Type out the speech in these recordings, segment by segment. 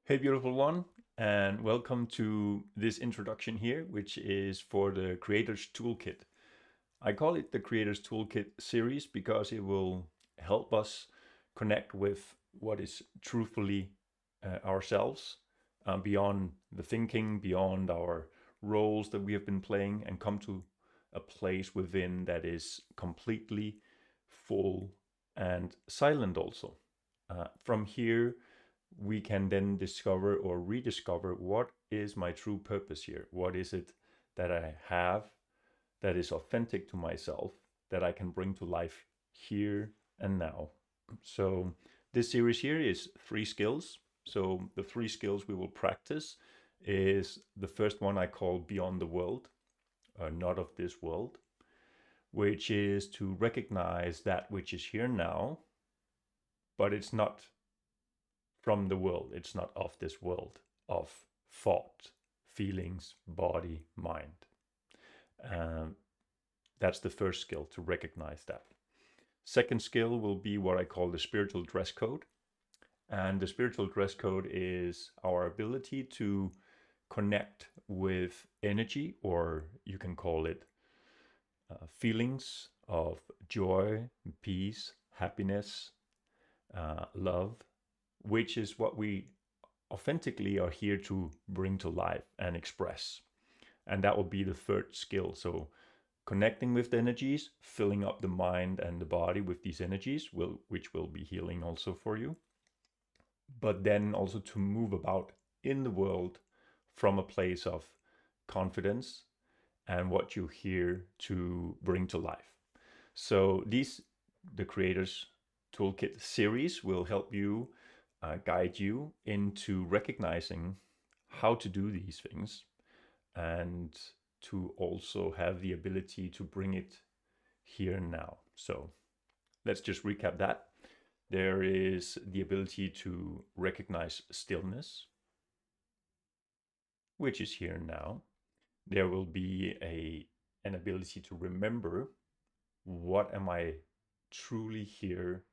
Hey, beautiful one, and welcome to this introduction here, which is for the Creator's Toolkit. I call it the Creator's Toolkit series because it will help us connect with what is truthfully ourselves, beyond the thinking, beyond our roles that we have been playing, and come to a place within that is completely full and silent also. From here, we can then discover or rediscover what is my true purpose here. What is it that I have that is authentic to myself that I can bring to life here and now. So, this series here is 3 skills. So, the 3 skills we will practice is the first one I call Beyond the World, not of this world, which is to recognize that which is here now, but it's not from the world. It's not of this world of thought, feelings, body, mind. Um, that's the first skill, to recognize that. Second skill will be what I call the spiritual dress code. And the spiritual dress code is our ability to connect with energy, or you can call it feelings of joy, peace, happiness, love, which is what we authentically are here to bring to life and express. And that will be the third skill. So connecting with the energies, filling up the mind and the body with these energies, which will be healing also for you. But then also to move about in the world from a place of confidence and what you hear to bring to life. So the Creator's Toolkit series will help you, guide you into recognizing how to do these things, and to also have the ability to bring it here and now. So let's just recap that. There is the ability to recognize stillness, which is here and now. There will be an ability to remember, what am I truly here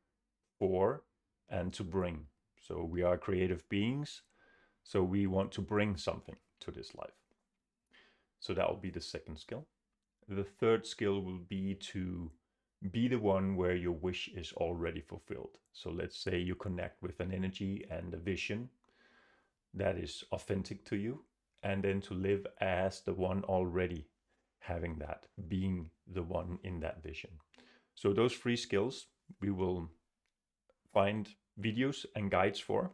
for and to bring. So we are creative beings, so we want to bring something to this life. So that will be the second skill. The third skill will be to be the one where your wish is already fulfilled. So let's say you connect with an energy and a vision that is authentic to you, and then to live as the one already having that, being the one in that vision. So those 3 skills we will find videos and guides for,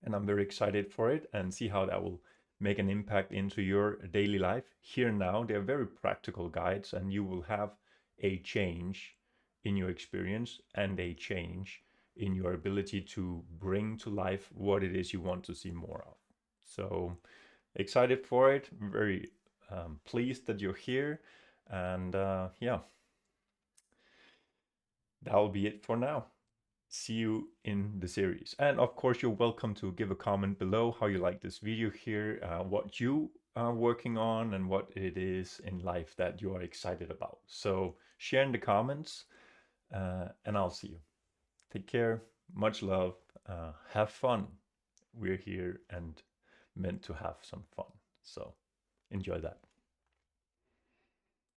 and I'm very excited for it and see how that will make an impact into your daily life here and now. They're very practical guides, and you will have a change in your experience and a change in your ability to bring to life what it is you want to see more of. So excited for it. I'm very pleased that you're here. And yeah, that'll be it for now. See you in the series. And of course, you're welcome to give a comment below how you like this video here, what you are working on, and what it is in life that you are excited about. So share in the comments, and I'll see you. Take care. Much love. Have fun. We're here and meant to have some fun. So enjoy that.